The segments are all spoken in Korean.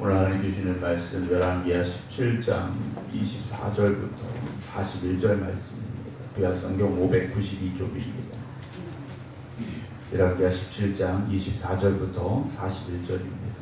오늘 하나님 주시는 말씀 열왕기하 17장 24절부터 41절 말씀입니다. 구약 성경 592쪽입니다. 열왕기하 17장 24절부터 41절입니다.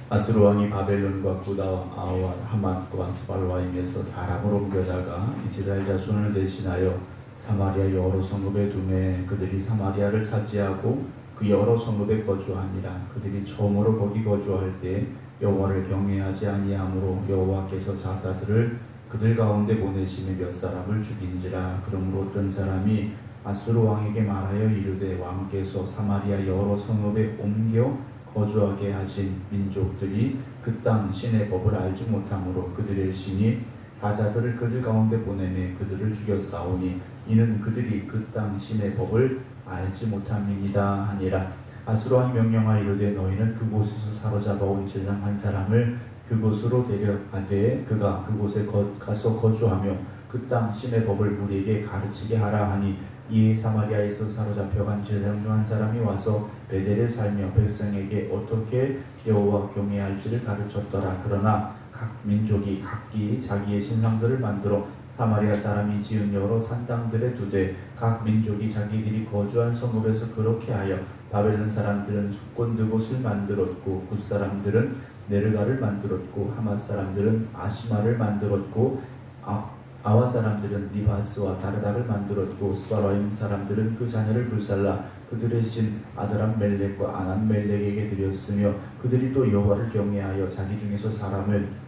아수르 왕이 바벨론과 구다와 아와 하맛과 스발와임에서 사람을 옮겨다가 이스라엘 자손을 대신하여 사마리아 여러 성읍에 두매 그들이 사마리아를 차지하고 그 여러 성읍에 거주하니라. 그들이 처음으로 거기 거주할 때 여호와를 경외하지 아니하므로 여호와께서 사사들을 그들 가운데 보내시며 몇 사람을 죽인지라. 그러므로 어떤 사람이 아수르 왕에게 말하여 이르되 왕께서 사마리아 여러 성읍에 옮겨 거주하게 하신 민족들이 그 땅 신의 법을 알지 못하므로 그들의 신이 사자들을 그들 가운데 보내매 그들을 죽였사오니 이는 그들이 그 땅 신의 법을 알지 못함이니이다 하니라. 아수르 왕이 명령하여 이르되 너희는 그곳에서 사로잡아온 제장 한 사람을 그곳으로 데려가되 그가 그곳에 가서 거주하며 그 땅 신의 법을 무리에게 가르치게 하라 하니 이에 사마리아에서 사로잡혀간 제장 중 한 사람이 와서 베델에 살며 백성에게 어떻게 여호와 경외할지를 가르쳤더라. 그러나 각 민족이 각기 자기의 신상들을 만들어 사마리아 사람이 지은 여러 산당들에 두되 각 민족이 자기들이 거주한 성읍에서 그렇게 하여 바벨론 사람들은 숫곤드봇을 만들었고 굿 사람들은 네르가를 만들었고 하맛 사람들은 아시마를 만들었고 아와 사람들은 니바스와 다르다를 만들었고 스바라임 사람들은 그 자녀를 불살라 그들의 신 아드람 멜렉과 아남 멜렉에게 드렸으며 그들이 또 여호와를 경외하여 자기 중에서 사람을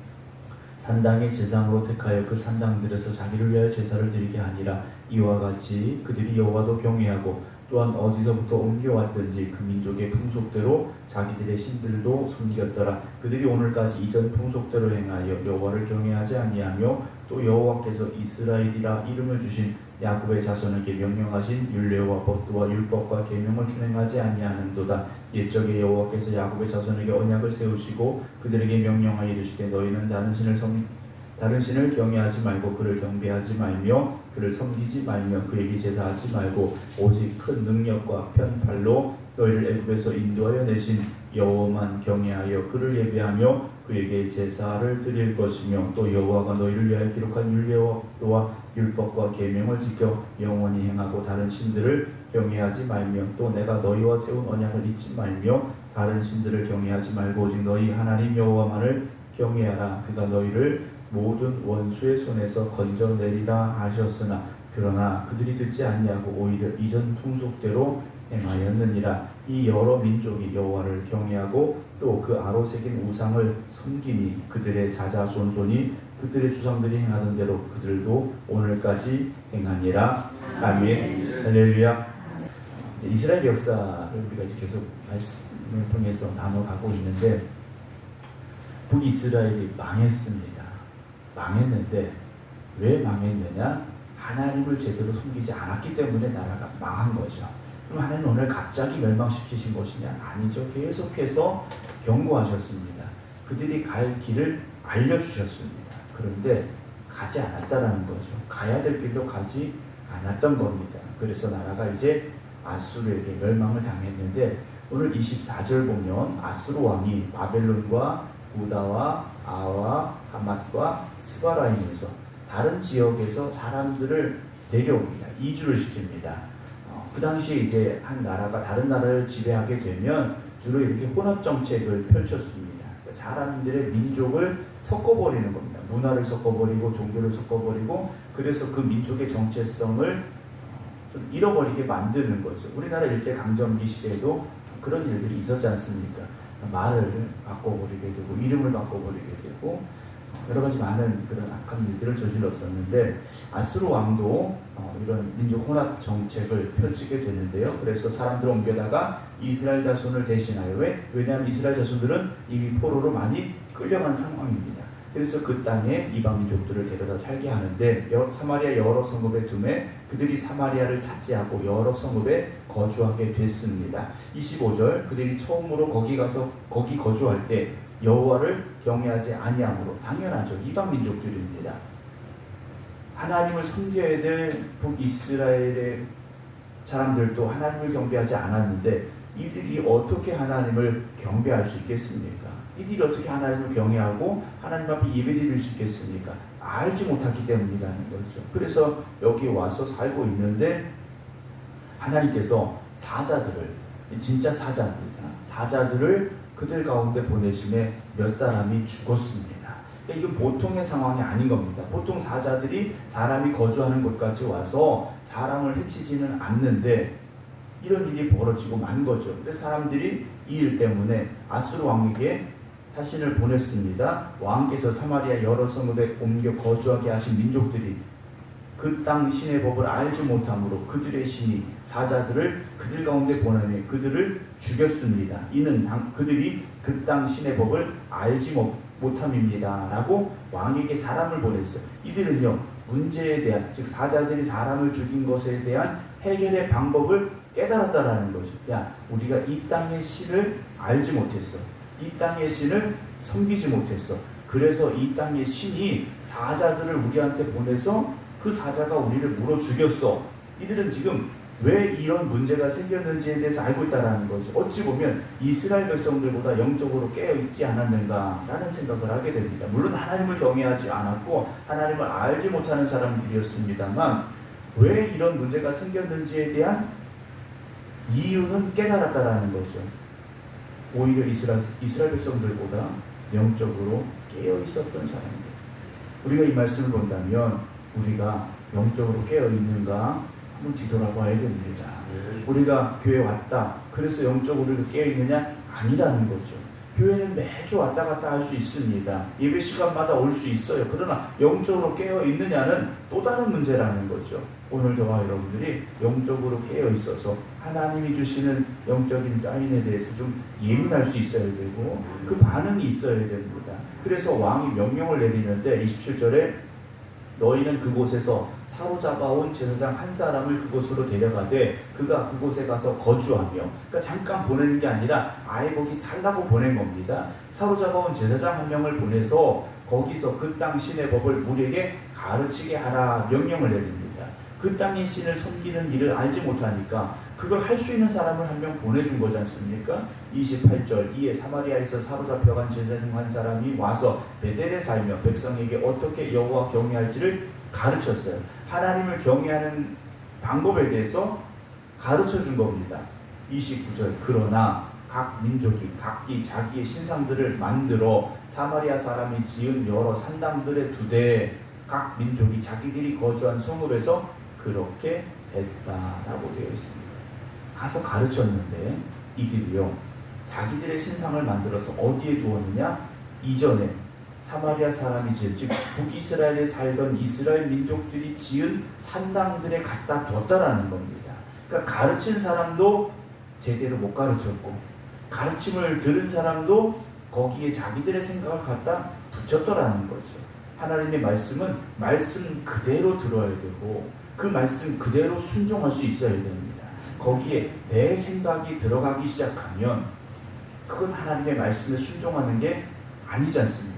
산당의 제상으로 택하여 그 산당들에서 자기를 위하여 제사를 드리게 하니라. 이와 같이 그들이 여호와도 경외하고 또한 어디서부터 옮겨왔든지 그 민족의 풍속대로 자기들의 신들도 섬겼더라. 그들이 오늘까지 이전 풍속대로 행하여 여호와를 경외하지 아니하며 또 여호와께서 이스라엘이라 이름을 주신 야곱의 자손에게 명령하신 율례와 법도와 율법과 계명을 준행하지 아니하는도다. 옛적에 여호와께서 야곱의 자손에게 언약을 세우시고 그들에게 명령하여 이르시되 너희는 다른 신을 경외하지 말고 그를 경배하지 말며 그를 섬기지 말며 그에게 제사하지 말고 오직 큰 능력과 편팔로 너희를 애굽에서 인도하여 내신 여호와만 경외하여 그를 예배하며 그에게 제사를 드릴 것이며 또 여호와가 너희를 위하여 기록한 율례와 법도와 율법과 계명을 지켜 영원히 행하고 다른 신들을 경외하지 말며 또 내가 너희와 세운 언약을 잊지 말며 다른 신들을 경외하지 말고 오직 너희 하나님 여호와만을 경외하라. 그가 너희를 모든 원수의 손에서 건져내리라 하셨으나 그러나 그들이 듣지 아니하고 오히려 이전 풍속대로 행하였느니라. 이 여러 민족이 여호와를 경외하고 또 그 아로 새긴 우상을 섬기니 그들의 자자손손이 그들의 주상들이 행하던 대로 그들도 오늘까지 행하니라. 아멘. 할렐루야. 이제 이스라엘 역사를 우리가 이제 계속 말씀을 통해서 나눠가고 있는데 북이스라엘이 망했습니다. 망했는데 왜 망했느냐? 하나님을 제대로 섬기지 않았기 때문에 나라가 망한 거죠. 그럼 하나님 오늘 갑자기 멸망시키신 것이냐? 아니죠. 계속해서 경고하셨습니다. 그들이 갈 길을 알려주셨습니다. 그런데 가지 않았다라는 거죠. 가야 될 길로 가지 않았던 겁니다. 그래서 나라가 이제 아수르에게 멸망을 당했는데 오늘 24절 보면 아수르 왕이 바벨론과 구다와 아와 하맛과 스바라임에서 다른 지역에서 사람들을 데려옵니다. 이주를 시킵니다. 그 당시 이제 한 나라가 다른 나라를 지배하게 되면 주로 이렇게 혼합 정책을 펼쳤습니다. 사람들의 민족을 섞어버리는 겁니다. 문화를 섞어버리고 종교를 섞어버리고 그래서 그 민족의 정체성을 좀 잃어버리게 만드는 거죠. 우리나라 일제강점기 시대에도 그런 일들이 있었지 않습니까? 말을 바꿔버리게 되고 이름을 바꿔버리게 되고 여러 가지 많은 그런 악한 일들을 저질렀었는데 아수르 왕도 이런 민족 혼합 정책을 펼치게 되는데요. 그래서 사람들을 옮겨다가 이스라엘 자손을 대신하여 왜냐하면 이스라엘 자손들은 이미 포로로 많이 끌려간 상황입니다. 그래서 그 땅에 이방 민족들을 데려다 살게 하는데 사마리아 여러 성읍에 두매 그들이 사마리아를 차지하고 여러 성읍에 거주하게 됐습니다. 25절 그들이 처음으로 거기 거주할 때 여호와를 경외하지 아니하므로 당연하죠. 이방 민족들입니다. 하나님을 섬겨야 될 북이스라엘의 사람들도 하나님을 경배하지 않았는데 이들이 어떻게 하나님을 경배할 수 있겠습니까? 이들이 어떻게 하나님을 경외하고 하나님 앞에 예배드릴 수 있겠습니까? 알지 못했기 때문이라는 거죠. 그래서 여기 와서 살고 있는데 하나님께서 사자들을, 진짜 사자입니다, 사자들을 그들 가운데 보내심에 몇 사람이 죽었습니다. 이건 보통의 상황이 아닌 겁니다. 보통 사자들이 사람이 거주하는 곳까지 와서 사람을 해치지는 않는데 이런 일이 벌어지고 만 거죠. 그래서 사람들이 이 일 때문에 아수르 왕에게 사신을 보냈습니다. 왕께서 사마리아 여러 성읍에 옮겨 거주하게 하신 민족들이 그 땅 신의 법을 알지 못함으로 그들의 신이 사자들을 그들 가운데 보내며 그들을 죽였습니다. 이는 그들이 그 땅 신의 법을 알지 못함입니다 라고 왕에게 사람을 보냈어요. 이들은요, 문제에 대한, 즉 사자들이 사람을 죽인 것에 대한 해결의 방법을 깨달았다라는 거죠. 야, 우리가 이 땅의 신을 알지 못했어. 이 땅의 신을 섬기지 못했어. 그래서 이 땅의 신이 사자들을 우리한테 보내서 그 사자가 우리를 물어 죽였어. 이들은 지금 왜 이런 문제가 생겼는지에 대해서 알고 있다는 거죠. 어찌 보면 이스라엘 백성들보다 영적으로 깨어있지 않았는가라는 생각을 하게 됩니다. 물론 하나님을 경외하지 않았고 하나님을 알지 못하는 사람들이었습니다만 왜 이런 문제가 생겼는지에 대한 이유는 깨달았다라는 거죠. 오히려 이스라엘 백성들보다 영적으로 깨어있었던 사람들. 우리가 이 말씀을 본다면 우리가 영적으로 깨어있는가 한번 뒤돌아봐야 됩니다. 우리가 교회 왔다, 그래서 영적으로 깨어있느냐? 아니라는 거죠. 교회는 매주 왔다 갔다 할 수 있습니다. 예배 시간마다 올 수 있어요. 그러나 영적으로 깨어있느냐는 또 다른 문제라는 거죠. 오늘 저와 여러분들이 영적으로 깨어있어서 하나님이 주시는 영적인 사인에 대해서 좀 예민할 수 있어야 되고 그 반응이 있어야 됩니다. 그래서 왕이 명령을 내리는데 27절에 너희는 그곳에서 사로잡아온 제사장 한 사람을 그곳으로 데려가되 그가 그곳에 가서 거주하며, 그러니까 잠깐 보내는 게 아니라 아예 거기 살라고 보낸 겁니다. 사로잡아온 제사장 한 명을 보내서 거기서 그 땅 신의 법을 우리에게 가르치게 하라 명령을 내립니다. 그 땅의 신을 섬기는 일을 알지 못하니까 그걸 할 수 있는 사람을 한 명 보내준 거지 않습니까? 28절 이에 사마리아에서 사로잡혀간 제사장 한 사람이 와서 베델에 살며 백성에게 어떻게 여호와 경외할지를 가르쳤어요. 하나님을 경외하는 방법에 대해서 가르쳐 준 겁니다. 29절 그러나 각 민족이 각기 자기의 신상들을 만들어 사마리아 사람이 지은 여러 산당들에 두되 각 민족이 자기들이 거주한 성읍에서 그렇게 했다라고 되어 있습니다. 가서 가르쳤는데 이들이요, 자기들의 신상을 만들어서 어디에 두었느냐? 이전에 사마리아 사람이 지은, 즉 북이스라엘에 살던 이스라엘 민족들이 지은 산당들에 갖다 뒀다라는 겁니다. 그러니까 가르친 사람도 제대로 못 가르쳤고 가르침을 들은 사람도 거기에 자기들의 생각을 갖다 붙였더라는 거죠. 하나님의 말씀은 말씀 그대로 들어야 되고 그 말씀 그대로 순종할 수 있어야 됩니다. 거기에 내 생각이 들어가기 시작하면 그건 하나님의 말씀에 순종하는 게 아니지 않습니까?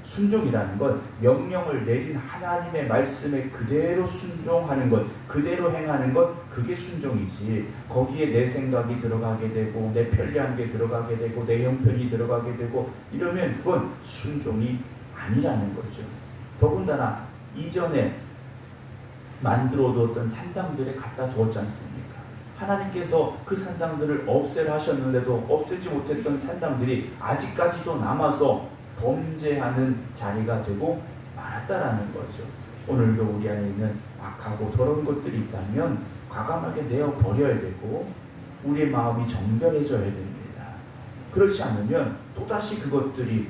순종이라는 건 명령을 내린 하나님의 말씀에 그대로 순종하는 것, 그대로 행하는 것, 그게 순종이지. 거기에 내 생각이 들어가게 되고 내 편리한 게 들어가게 되고 내 형편이 들어가게 되고 이러면 그건 순종이 아니라는 거죠. 더군다나 이전에 만들어두었던 산당들에 갖다 주었지 않습니까? 하나님께서 그 산당들을 없애라 하셨는데도 없애지 못했던 산당들이 아직까지도 남아서 범죄하는 자리가 되고 말았다라는 거죠. 오늘도 우리 안에 있는 악하고 더러운 것들이 있다면 과감하게 내어 버려야 되고 우리의 마음이 정결해져야 됩니다. 그렇지 않으면 또다시 그것들이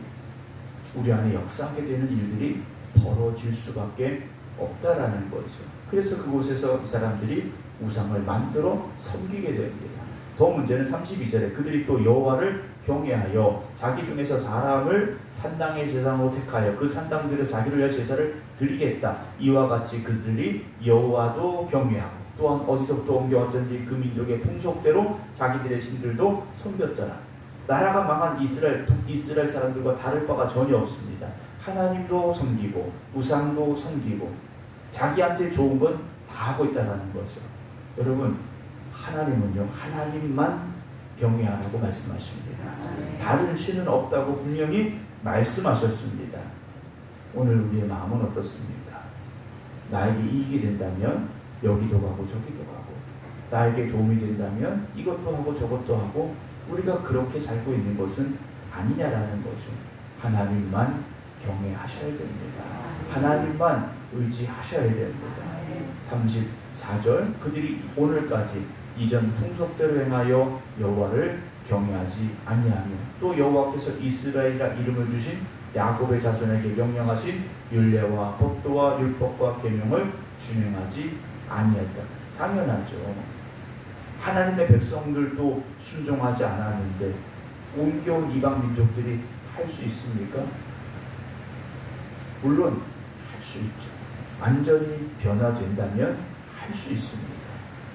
우리 안에 역사하게 되는 일들이 벌어질 수밖에 없다라는 거죠. 그래서 그곳에서 이 사람들이 우상을 만들어 섬기게 됩니다. 더 문제는 32절에 그들이 또 여호와를 경외하여 자기 중에서 사람을 산당의 제사장으로 택하여 그 산당들에 자기를 위하여 제사를 드리겠다. 이와 같이 그들이 여호와도 경외하고 또한 어디서부터 옮겨왔든지 그 민족의 풍속대로 자기들의 신들도 섬겼더라. 나라가 망한 이스라엘 사람들과 다를 바가 전혀 없습니다. 하나님도 섬기고 우상도 섬기고 자기한테 좋은 건 다 하고 있다는 거죠. 여러분, 하나님은요, 하나님만 경외하라고 말씀하십니다. 다른 신은 없다고 분명히 말씀하셨습니다. 오늘 우리의 마음은 어떻습니까? 나에게 이익이 된다면 여기도 가고 저기도 가고, 나에게 도움이 된다면 이것도 하고 저것도 하고, 우리가 그렇게 살고 있는 것은 아니냐라는 거죠. 하나님만 경외하셔야 됩니다. 하나님만 의지하셔야 됩니다. 34절, 그들이 오늘까지 이전 풍속대로 행하여 여호와를 경외하지 아니하며 또 여호와께서 이스라엘이라 이름을 주신 야곱의 자손에게 명령하신 율례와 법도와 율법과 계명을 준행하지 아니했다. 당연하죠. 하나님의 백성들도 순종하지 않았는데 옮겨온 이방 민족들이 할 수 있습니까? 물론 할 수 있죠. 완전히 변화된다면 할 수 있습니다.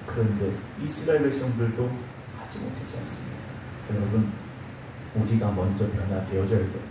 그런데 이스라엘 백성들도 하지 못했지 않습니까? 여러분, 우리가 먼저 변화되어져야 됩니다.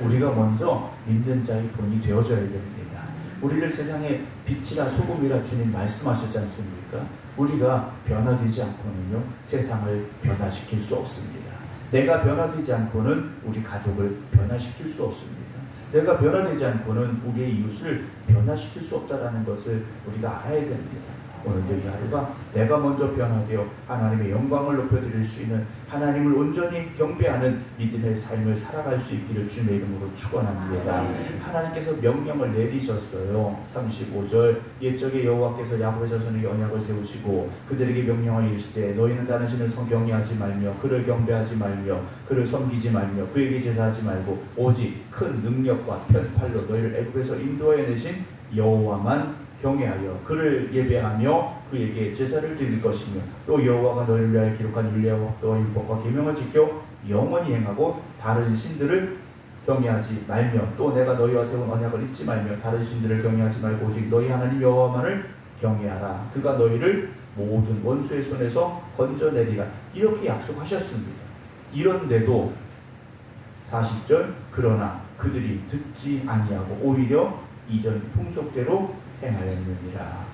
우리가 먼저 믿는 자의 본이 되어져야 됩니다. 우리를 세상의 빛이라 소금이라 주님 말씀하셨지 않습니까? 우리가 변화되지 않고는요, 세상을 변화시킬 수 없습니다. 내가 변화되지 않고는 우리 가족을 변화시킬 수 없습니다. 내가 변화되지 않고는 우리의 이웃을 변화시킬 수 없다는 것을 우리가 알아야 됩니다. 오늘도 이 하루가 내가 먼저 변화되어 하나님의 영광을 높여드릴 수 있는, 하나님을 온전히 경배하는 믿음의 삶을 살아갈 수 있기를 주님의 이름으로 축원합니다. 하나님께서 명령을 내리셨어요. 35절, 옛적에 여호와께서 야곱의 자손에게 언약을 세우시고 그들에게 명령을 이르시되 너희는 다른 신을 경외하지 말며 그를 경배하지 말며 그를 섬기지 말며 그에게 제사하지 말고 오직 큰 능력과 편팔로 너희를 애굽에서 인도하여 내신 여호와만 경외하여 그를 예배하며 그에게 제사를 드릴 것이며 또 여호와가 너희를 위하여 기록한 율례와 법도와 율법과 계명을 지켜 영원히 행하고 다른 신들을 경외하지 말며 또 내가 너희와 세운 언약을 잊지 말며 다른 신들을 경외하지 말고 오직 너희 하나님 여호와만을 경외하라. 그가 너희를 모든 원수의 손에서 건져내리라. 이렇게 약속하셨습니다. 이런데도 40절, 그러나 그들이 듣지 아니하고 오히려 이전 풍속대로 행하였느니라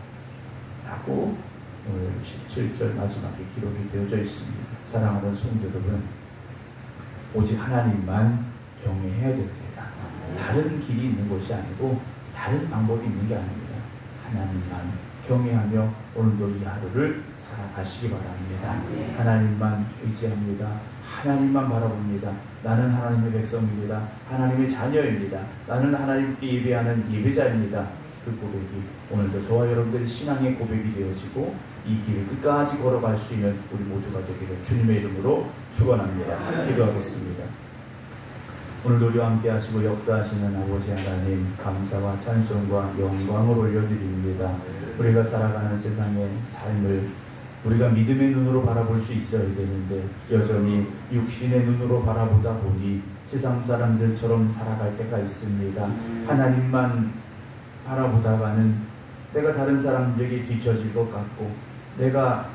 라고 오늘 17절 마지막에 기록이 되어져 있습니다. 사랑하는 성도 여러분, 오직 하나님만 경외해야 됩니다. 다른 길이 있는 것이 아니고 다른 방법이 있는 게 아닙니다. 하나님만 경외하며 오늘도 이 하루를 살아가시기 바랍니다. 하나님만 의지합니다. 하나님만 바라봅니다. 나는 하나님의 백성입니다. 하나님의 자녀입니다. 나는 하나님께 예배하는 예배자입니다. 그 고백이 오늘도 저와 여러분들의 신앙의 고백이 되어지고 이 길을 끝까지 걸어갈 수 있는 우리 모두가 되기를 주님의 이름으로 축원합니다. 기도하겠습니다. 오늘도 우리와 함께 하시고 역사하시는 아버지 하나님, 감사와 찬송과 영광을 올려드립니다. 우리가 살아가는 세상의 삶을 우리가 믿음의 눈으로 바라볼 수 있어야 되는데 여전히 육신의 눈으로 바라보다 보니 세상 사람들처럼 살아갈 때가 있습니다. 하나님만 바라보다가는 내가 다른 사람들에게 뒤처질 것 같고 내가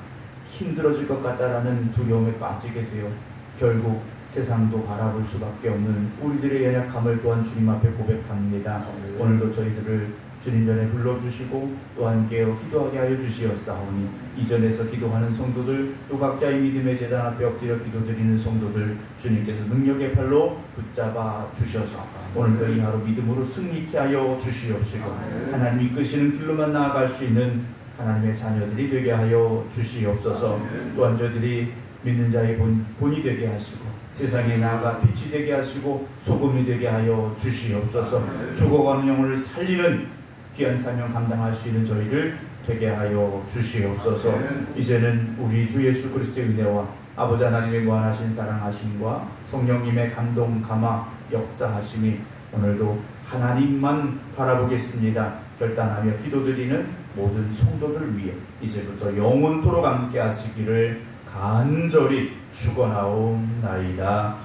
힘들어질 것 같다라는 두려움에 빠지게 되어 결국 세상도 바라볼 수밖에 없는 우리들의 연약함을 또한 주님 앞에 고백합니다. 오늘도 저희들을 주님 전에 불러주시고 또한 깨어 기도하게 하여 주시었사오니 이전에서 기도하는 성도들 또 각자의 믿음의 제단 앞에 엎드려 기도드리는 성도들 주님께서 능력의 팔로 붙잡아 주셔서 오늘도 이 하루 믿음으로 승리케 하여 주시옵시고 하나님 이끄시는 길로만 나아갈 수 있는 하나님의 자녀들이 되게 하여 주시옵소서. 또한 저들이 믿는 자의 본이 되게 하시고 세상에 나아가 빛이 되게 하시고 소금이 되게 하여 주시옵소서. 죽어가는 영혼을 살리는 귀한 사명 감당할 수 있는 저희를 되게 하여 주시옵소서. 이제는 우리 주 예수 그리스도의 은혜와 아버지 하나님의 무한하신 사랑하심과 성령님의 감동 감화 역사하심이 오늘도 하나님만 바라보겠습니다 결단하며 기도드리는 모든 성도들 위해 이제부터 영원토록 함께 하시기를 간절히 축원하옵나이다.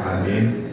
아멘.